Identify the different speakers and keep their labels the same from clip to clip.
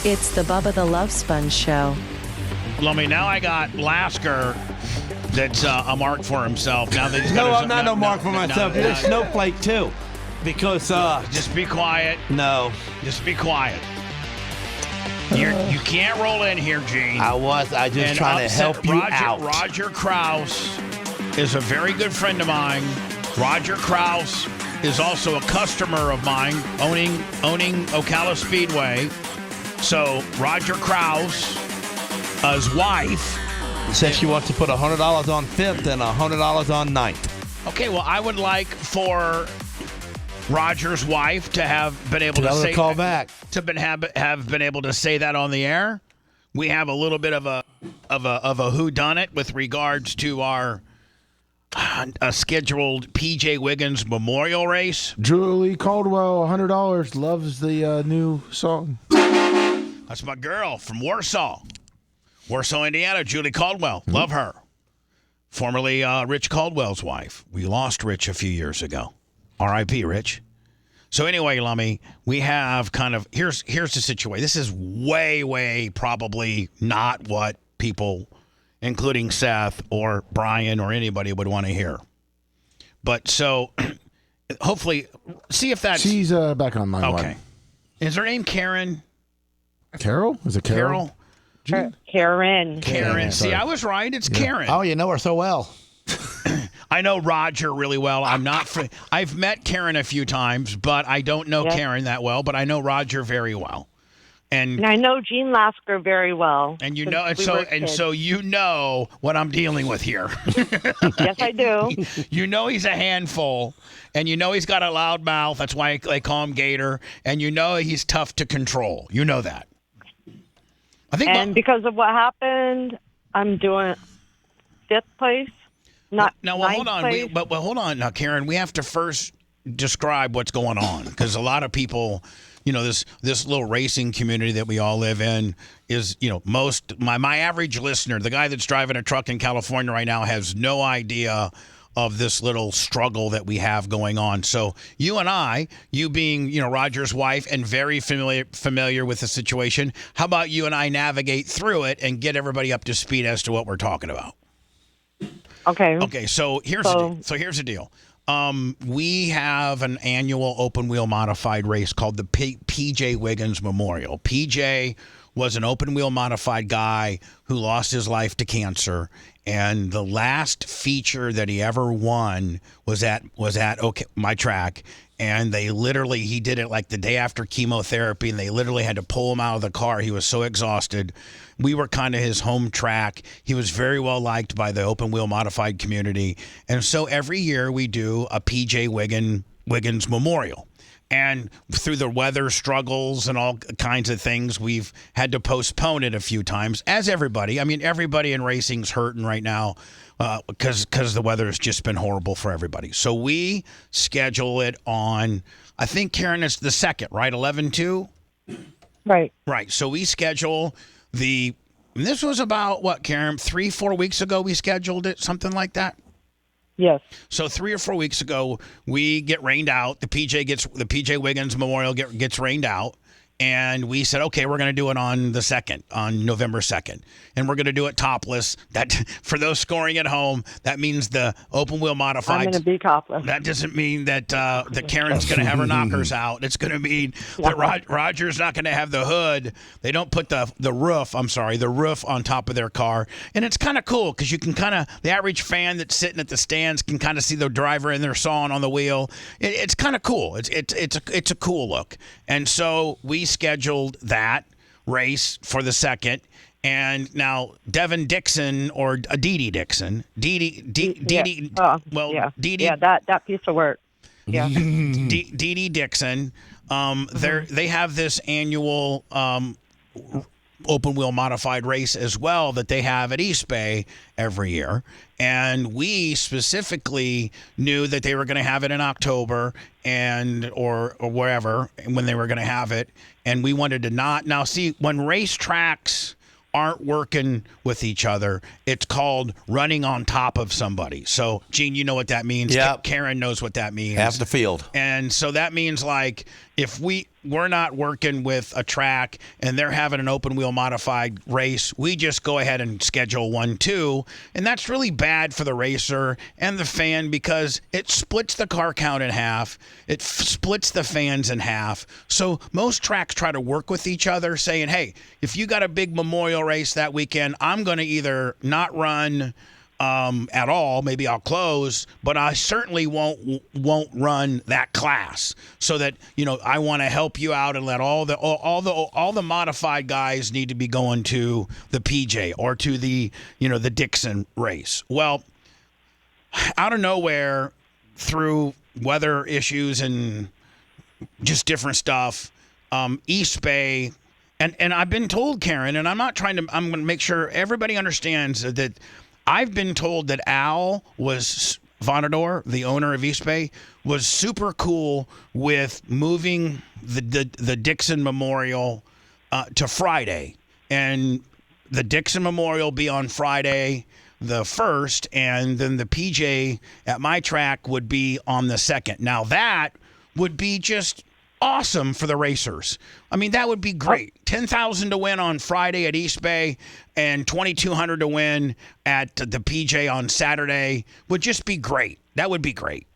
Speaker 1: It's the Bubba the Love Sponge Show.
Speaker 2: Lummy, now I got Lasker that's a mark for himself. Now that he's got
Speaker 3: No,
Speaker 2: his,
Speaker 3: I'm not no mark for myself. You're a snowflake, too. Because,
Speaker 2: just be quiet.
Speaker 3: No.
Speaker 2: Just be quiet. You can't roll in here, Gene.
Speaker 3: I just trying to help you out.
Speaker 2: Roger Krause is a very good friend of mine. Roger Krause is also a customer of mine, owning Ocala Speedway. So Roger Krause, his wife,
Speaker 3: says she wants to put $100 on 5th and $100 on 9th.
Speaker 2: Okay, well, I would like for Roger's wife to have been able to say
Speaker 3: call back.
Speaker 2: Have been able to say that on the air. We have a little bit of a whodunit with regards to our scheduled PJ Wiggins Memorial Race.
Speaker 4: Julie Caldwell, $100, loves the new song.
Speaker 2: That's my girl from Warsaw, Indiana, Julie Caldwell. Love her. Formerly Rich Caldwell's wife. We lost Rich a few years ago. R.I.P. Rich. So anyway, Lummy, we have kind of, here's the situation. This is way probably not what people, including Seth or Brian or anybody, would want to hear. But so, hopefully, see if that's...
Speaker 4: She's back on line.
Speaker 2: Okay. Is her name Karen?
Speaker 4: Carol? Is it Carol?
Speaker 5: Karen.
Speaker 2: Karen. See, I was right. It's Karen.
Speaker 3: Oh, you know her so well.
Speaker 2: I know Roger really well. I've met Karen a few times, but I don't know Karen that well. But I know Roger very well, and
Speaker 5: I know Gene Lasker very well.
Speaker 2: And you know, so you know what I'm dealing with here.
Speaker 5: Yes, I do.
Speaker 2: You know he's a handful, and you know he's got a loud mouth. That's why they call him Gator. And you know he's tough to control. You know that. I think.
Speaker 5: And because of what happened, I'm doing 5th place.
Speaker 2: Hold on. Hold on now, Karen. We have to first describe what's going on because a lot of people, this little racing community that we all live in is, my average listener, the guy that's driving a truck in California right now, has no idea of this little struggle that we have going on. So you and I, you being, Roger's wife and very familiar with the situation, how about you and I navigate through it and get everybody up to speed as to what we're talking about?
Speaker 5: Okay.
Speaker 2: So here's the deal. We have an annual open wheel modified race called the PJ Wiggins Memorial. PJ was an open wheel modified guy who lost his life to cancer, and the last feature that he ever won was at my track. And he did it like the day after chemotherapy, and they literally had to pull him out of the car. He was so exhausted. We were kind of his home track. He was very well liked by the open wheel modified community. And so every year we do a PJ Wiggins Memorial. And through the weather struggles and all kinds of things, we've had to postpone it a few times, as everybody. I mean, everybody in racing's hurting right now because the weather has just been horrible for everybody. So we schedule it on, I think, Karen, it's the 2nd, right? 11/2?
Speaker 5: Right.
Speaker 2: Right. So we schedule this was about, what, Karen, 3-4 weeks ago we scheduled it, something like that?
Speaker 5: Yes.
Speaker 2: So 3 or 4 weeks ago, we get rained out. The PJ Wiggins Memorial gets rained out. And we said, okay, we're going to do it on the 2nd, on November 2nd. And we're going to do it topless. That, for those scoring at home, that means the open wheel modified.
Speaker 5: I'm going to be topless.
Speaker 2: That doesn't mean that Karen's going to have her knockers out. It's going to mean that Roger's not going to have the hood. They don't put the roof on top of their car. And it's kind of cool because you can the average fan that's sitting at the stands can kind of see the driver in there sawing on the wheel. It's kind of cool. It's a cool look. And so we scheduled that race for the 2nd, and now Devin Dixon or Dee Dixon, Dee
Speaker 5: that piece of work,
Speaker 2: Dee Dixon, they have this annual open wheel modified race as well that they have at East Bay every year. And we specifically knew that they were going to have it in October or wherever when they were going to have it. And we wanted to not. Now, see, when racetracks aren't working with each other, it's called running on top of somebody. So, Gene, you know what that means.
Speaker 3: Yep.
Speaker 2: Karen knows what that means.
Speaker 3: Half the field.
Speaker 2: And so that means, like, if we working with a track and they're having an open wheel modified race, we just go ahead and schedule one too. And that's really bad for the racer and the fan because it splits the car count in half. It splits the fans in half. So most tracks try to work with each other saying, hey, if you got a big memorial race that weekend, I'm going to either not run at all. Maybe I'll close, but I certainly won't run that class. So that I want to help you out and let all the modified guys need to be going to the PJ or to the the Dixon race. Well, out of nowhere, through weather issues and just different stuff, East Bay. And I've been told, Karen, and I'm going to make sure everybody understands that I've been told that Al Vonador, the owner of East Bay, was super cool with moving the Dixon Memorial to Friday. And the Dixon Memorial be on Friday the 1st, and then the PJ at my track would be on the 2nd. Now that would be just awesome for the racers. I mean, that would be great. 10,000 to win on Friday at East Bay and 2,200 to win at the PJ on Saturday would just be great. That would be great.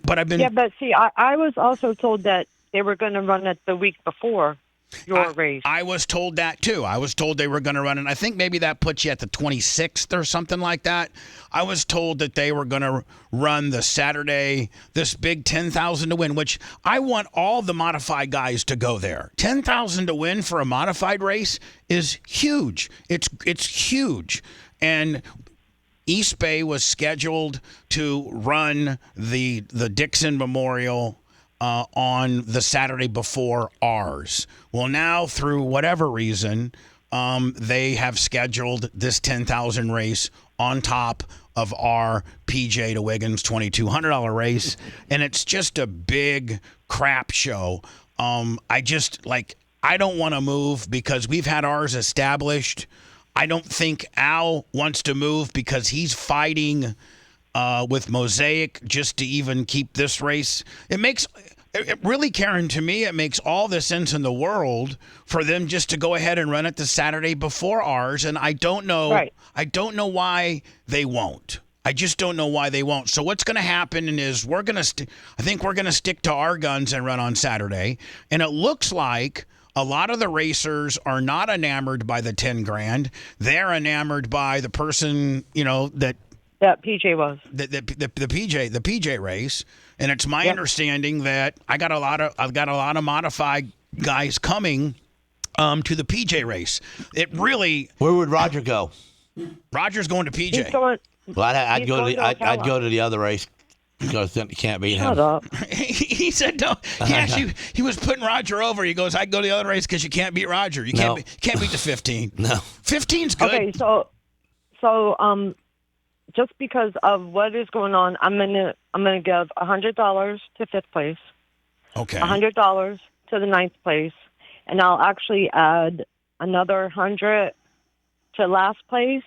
Speaker 2: But
Speaker 5: but see, I was also told that they were going to run it the week before your race.
Speaker 2: I was told that too. I was told they were going to run it. I think maybe that puts you at the 26th or something like that. I was told that they were going to run the Saturday, this big 10,000 to win, which I want all the modified guys to go there. 10,000 to win for a modified race is huge. It's huge. And East Bay was scheduled to run the Dixon Memorial on the Saturday before ours. Well, now through whatever reason, they have scheduled this 10,000 race on top of our PJ to Wiggins $2,200 race, and it's just a big crap show. I don't want to move because we've had ours established. I don't think Al wants to move because he's fighting with Mosaic just to even keep this race. It really, Karen, to me, it makes all the sense in the world for them just to go ahead and run it the Saturday before ours. And I don't know. Right. I don't know why they won't. I just don't know why they won't. So what's going to happen is I think we're going to stick to our guns and run on Saturday. And it looks like a lot of the racers are not enamored by the 10 grand. They're enamored by the person, that
Speaker 5: PJ was
Speaker 2: the PJ race. And it's my understanding that I've got a lot of modified guys coming to the PJ race. It really.
Speaker 3: Where would Roger go?
Speaker 2: Roger's going to PJ.
Speaker 5: He's going,
Speaker 3: I'd go to the other race because then you can't beat him.
Speaker 5: Shut up.
Speaker 2: He said no. He was putting Roger over. He goes, I'd go to the other race because you can't beat Roger. You can't beat the 15.
Speaker 3: No.
Speaker 2: 15's good.
Speaker 5: Okay, so just because of what is going on, I'm gonna give $100 to 5th place.
Speaker 2: Okay.
Speaker 5: $100 to the 9th place, and I'll actually add another 100 to last place.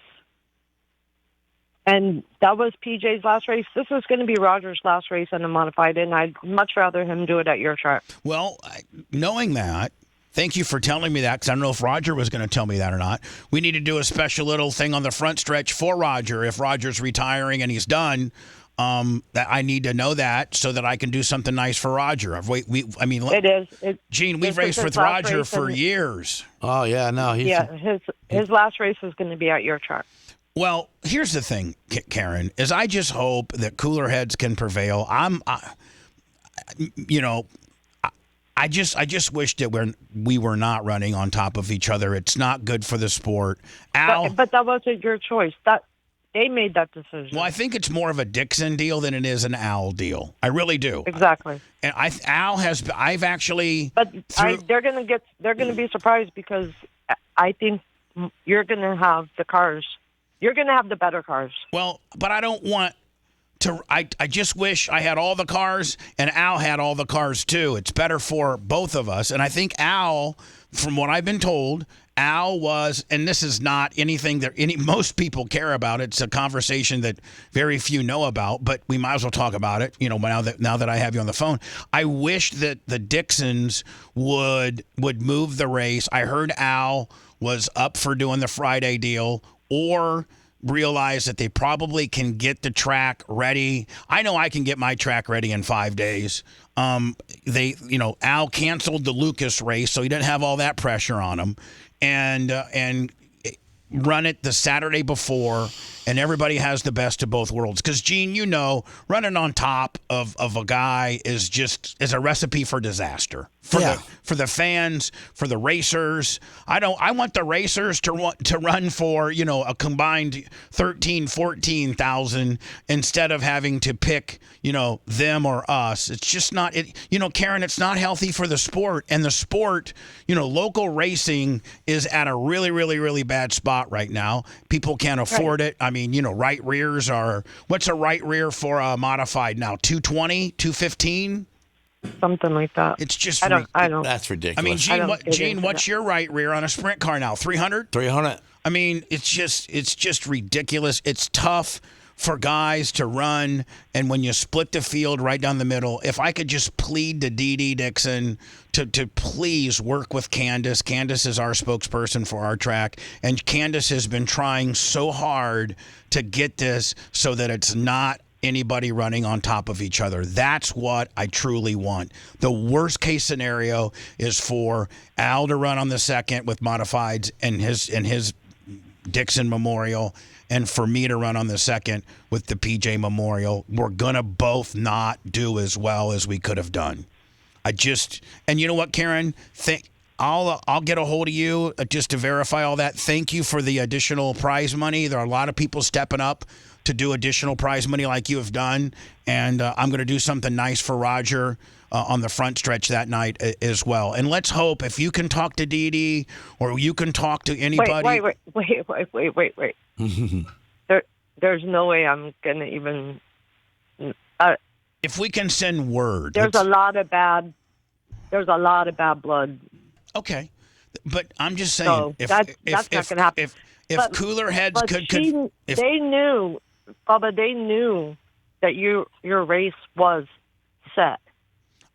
Speaker 5: And that was PJ's last race. This is going to be Roger's last race in a modified, and I'd much rather him do it at your track.
Speaker 2: Well, knowing that, thank you for telling me that, because I don't know if Roger was going to tell me that or not. We need to do a special little thing on the front stretch for Roger. If Roger's retiring and he's done, that I need to know that so that I can do something nice for Roger. Gene, we've raced with Roger for years.
Speaker 3: Oh, yeah, no.
Speaker 5: His last race is going to be at your track.
Speaker 2: Well, here's the thing, Karen, is I just hope that cooler heads can prevail. I just wish that we were not running on top of each other. It's not good for the sport. Al,
Speaker 5: but that wasn't your choice. They made that decision.
Speaker 2: Well, I think it's more of a Dixon deal than it is an Al deal. I really do.
Speaker 5: Exactly.
Speaker 2: And I've actually.
Speaker 5: But they're going to be surprised because I think you're going to have the cars. You're going to have the better cars.
Speaker 2: Well, but I don't want to. I just wish I had all the cars and Al had all the cars too. It's better for both of us. And I think Al, from what I've been told, Al was, and this is not anything that most people care about. It's a conversation that very few know about, but we might as well talk about it. Now that I have you on the phone, I wish that the Dixons would move the race. I heard Al was up for doing the Friday deal, or realize that they probably can get the track ready. I know I can get my track ready in 5 days. Al canceled the Lucas race, so he didn't have all that pressure on him, and run it the Saturday before, and everybody has the best of both worlds. Because, Gene, running on top of a guy is a recipe for disaster. For the fans, for the racers. I want the racers to run for, a combined 13, 14,000 instead of having to pick, them or us. It's just not Karen, it's not healthy for the sport. And the sport, local racing is at a really, really, really bad spot right now. People can't afford it. I mean, right rears what's a right rear for a modified now? 220, 215?
Speaker 5: Something like that.
Speaker 2: It's just
Speaker 5: I don't.
Speaker 3: That's ridiculous.
Speaker 2: I mean, Gene, what's your right rear on a sprint car now? 300?
Speaker 3: 300.
Speaker 2: I mean, it's just ridiculous. It's tough for guys to run, and when you split the field right down the middle, if I could just plead to Dee Dee Dixon to please work with Candace. Candace is our spokesperson for our track, and Candace has been trying so hard to get this so that it's not anybody running on top of each other. That's what I truly want. The worst case scenario is for Al to run on the second with modifieds and his Dixon Memorial, and for me to run on the second with the PJ Memorial. We're gonna both not do as well as we could have done. And you know what, Karen? I'll get a hold of you just to verify all that. Thank you for the additional prize money. There are a lot of people stepping up to do additional prize money like you have done, and I'm going to do something nice for Roger on the front stretch that night as well. And let's hope if you can talk to Dee Dee or you can talk to anybody.
Speaker 5: Wait. There's no way I'm going to even.
Speaker 2: If we can send word,
Speaker 5: there's a lot of bad blood.
Speaker 2: Okay, but I'm just saying,
Speaker 5: So that's not going to happen.
Speaker 2: If cooler heads
Speaker 5: they knew, Bubba, they knew that your race was set.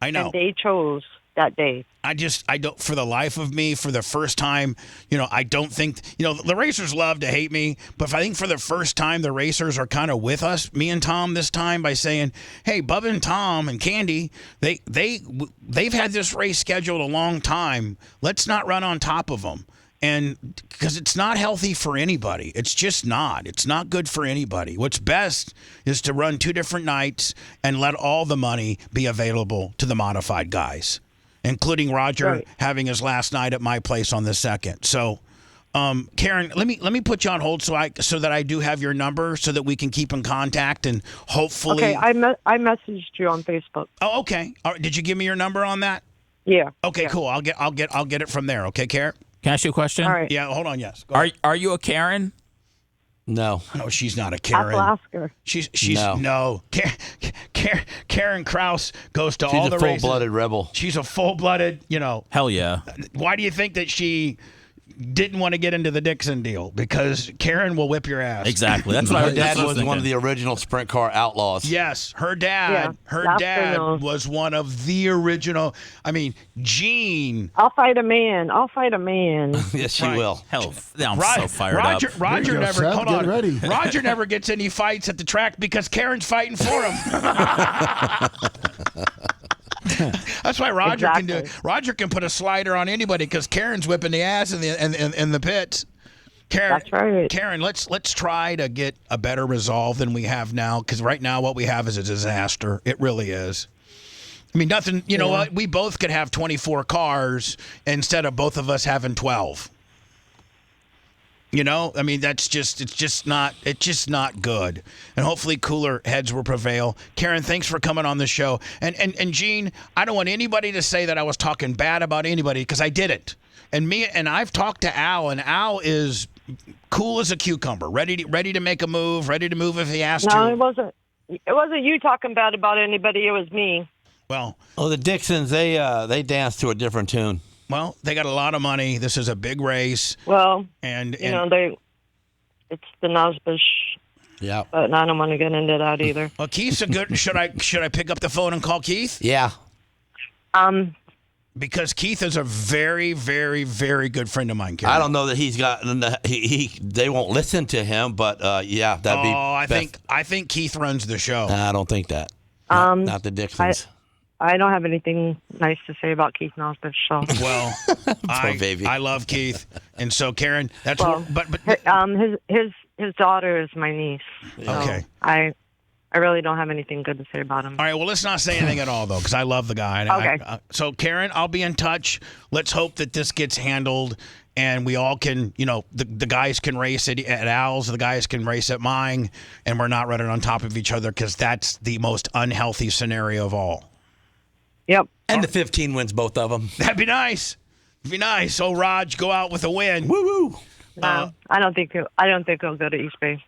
Speaker 2: I know.
Speaker 5: And they chose that day.
Speaker 2: I don't, for the life of me, for the first time, I don't think, the racers love to hate me, but I think for the first time, the racers are kind of with us, me and Tom this time, by saying, hey, Bubba and Tom and Candy, they've had this race scheduled a long time. Let's not run on top of them. And because it's not healthy for anybody. It's just not. It's not good for anybody. What's best is to run 2 different nights and let all the money be available to the modified guys, including Roger having his last night at my place on the second. So, Karen, let me put you on hold so that I do have your number so that we can keep in contact and hopefully.
Speaker 5: Okay, I messaged you on Facebook.
Speaker 2: Oh, okay. All right. Did you give me your number on that?
Speaker 5: Yeah.
Speaker 2: Okay, cool. I'll get it from there. Okay, Karen.
Speaker 6: Can I ask you a question?
Speaker 5: All right.
Speaker 2: Yeah, hold on. Yes. Go ahead.
Speaker 6: Are you a Karen?
Speaker 3: No.
Speaker 2: No, she's not a Karen.
Speaker 5: I'll ask her.
Speaker 2: She's no. Karen Kraus goes to all the races.
Speaker 3: She's a full-blooded rebel.
Speaker 2: She's a full-blooded,
Speaker 6: Hell yeah.
Speaker 2: Why do you think that she didn't want to get into the Dixon deal? Because Karen will whip your ass.
Speaker 6: Exactly. That's what
Speaker 3: Her dad was one of the original sprint car outlaws.
Speaker 2: Yes, her dad was one of the original. I mean, Gene.
Speaker 5: I'll fight a man.
Speaker 3: Yes, she will.
Speaker 6: Hell, I'm so fired up.
Speaker 2: Roger never.
Speaker 4: Seth,
Speaker 2: Hold
Speaker 4: get
Speaker 2: on.
Speaker 4: ready.
Speaker 2: Roger never gets any fights at the track because Karen's fighting for him. That's why Roger can do. Roger can put a slider on anybody because Karen's whipping the ass in the pits. Karen,
Speaker 5: that's right.
Speaker 2: Karen, let's try to get a better resolve than we have now, because right now what we have is a disaster. It really is. I mean, nothing. You know what? We both could have 24 cars instead of both of us having 12. I mean, it's just not good. And hopefully cooler heads will prevail. Karen, thanks for coming on the show. And Gene, I don't want anybody to say that I was talking bad about anybody, because I didn't. And I've talked to Al, and Al is cool as a cucumber, ready to make a move, ready to move if he has to.
Speaker 5: No, it wasn't you talking bad about anybody. It was me.
Speaker 2: Well,
Speaker 3: the Dixons, they dance to a different tune.
Speaker 2: Well, they got a lot of money. This is a big race.
Speaker 5: Well,
Speaker 2: And
Speaker 5: you know, it's the Nosbush,
Speaker 3: Yeah.
Speaker 5: but I don't want to get into that either.
Speaker 2: well, Keith's a good. Should I pick up the phone and call Keith?
Speaker 3: Yeah.
Speaker 2: Because Keith is a very, very, very good friend of mine. Karen.
Speaker 3: I don't know that he's got. They won't listen to him, but yeah, that'd be.
Speaker 2: I think Keith runs the show.
Speaker 3: I don't think that. Not the Dixons.
Speaker 5: I don't have anything nice to say about Keith Nosbush, so.
Speaker 2: Well,
Speaker 3: baby.
Speaker 2: I love Keith, and so Karen, that's
Speaker 5: Well,
Speaker 2: but
Speaker 5: his daughter is my niece. So
Speaker 2: Okay.
Speaker 5: I really don't have anything good to say about him.
Speaker 2: all right. Well, let's not say anything at all though, because I love the guy.
Speaker 5: Okay.
Speaker 2: So Karen, I'll be in touch. Let's hope that this gets handled, and we all can, the guys can race at Al's, the guys can race at mine, and we're not running on top of each other, because that's the most unhealthy scenario of all.
Speaker 5: Yep.
Speaker 3: And the 15 wins both of them.
Speaker 2: That'd be nice. It'd be nice. So Raj, go out with a win.
Speaker 3: Woo woo.
Speaker 5: No, I don't think he'll go to East Bay.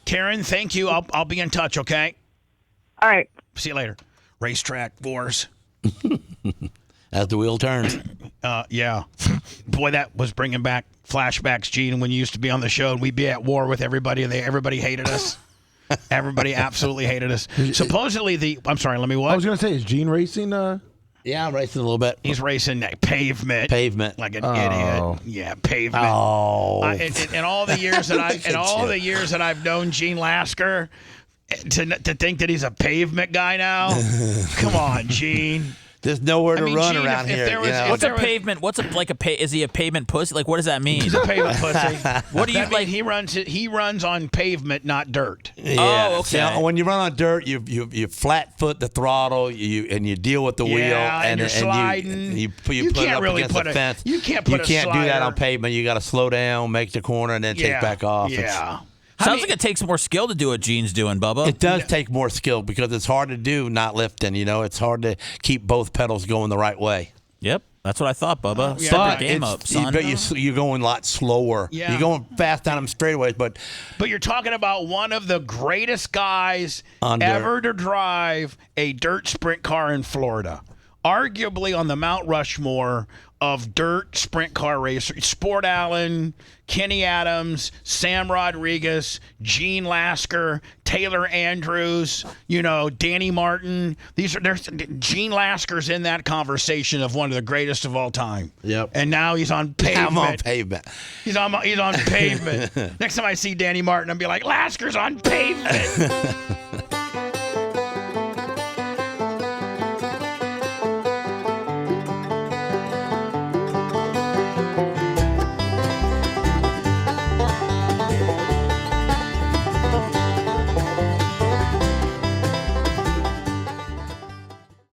Speaker 2: Karen, thank you. I'll be in touch. Okay.
Speaker 5: All right.
Speaker 2: See you later. Racetrack wars.
Speaker 3: As the wheel turns.
Speaker 2: Yeah. Boy, that was bringing back flashbacks, Gene, when you used to be on the show and we'd be at war with everybody. Everybody hated us. Everybody absolutely hated us. Supposedly I'm sorry, let me what?
Speaker 4: I was going to say, is Gene racing?
Speaker 3: Yeah, I'm racing a little bit.
Speaker 2: He's racing that pavement.
Speaker 3: Like
Speaker 2: an idiot. Yeah, pavement.
Speaker 3: Oh.
Speaker 2: In all the years that I've known Gene Lasker, to think that he's a pavement guy now. Come on, Gene.
Speaker 3: There's nowhere to run
Speaker 2: Gene,
Speaker 3: around
Speaker 2: if
Speaker 3: here.
Speaker 2: there was- if
Speaker 6: What's
Speaker 2: there
Speaker 6: a
Speaker 2: was-
Speaker 6: pavement? Is he a pavement pussy? Like, what does that mean?
Speaker 2: He's a pavement pussy.
Speaker 6: What do you
Speaker 2: That means
Speaker 6: like?
Speaker 2: He runs on pavement, not dirt.
Speaker 3: Yeah.
Speaker 6: Oh, okay.
Speaker 3: See, when you run on dirt, you flat foot the throttle, and you deal with the wheel,
Speaker 2: and you're sliding.
Speaker 3: You put
Speaker 2: You
Speaker 3: it
Speaker 2: can't
Speaker 3: up
Speaker 2: really
Speaker 3: against
Speaker 2: put
Speaker 3: the
Speaker 2: a-
Speaker 3: fence.
Speaker 2: you can't put a
Speaker 3: do that
Speaker 2: slider.
Speaker 3: on pavement. You got to slow down, make the corner, and then take back off.
Speaker 2: Yeah.
Speaker 6: Sounds like it takes more skill to do what Gene's doing, Bubba.
Speaker 3: It does take more skill because it's hard to do not lifting. It's hard to keep both pedals going the right way.
Speaker 6: Yep, that's what I thought, Bubba.
Speaker 2: Yeah,
Speaker 6: Step
Speaker 3: But
Speaker 6: your game up, son.
Speaker 3: you're going a lot slower.
Speaker 2: Yeah.
Speaker 3: You're going fast down them straightaways, but
Speaker 2: But you're talking about one of the greatest guys
Speaker 3: On dirt.
Speaker 2: ever to drive a dirt sprint car in Florida. Arguably on the Mount Rushmore of dirt sprint car racers. Sport Allen, Kenny Adams, Sam Rodriguez, Gene Lasker, Taylor Andrews, Danny Martin. There's Gene Lasker's in that conversation of one of the greatest of all time.
Speaker 3: Yep.
Speaker 2: And now he's on pavement.
Speaker 3: I'm on pavement.
Speaker 2: He's on pavement. Next time I see Danny Martin, I'll be like, Lasker's on pavement.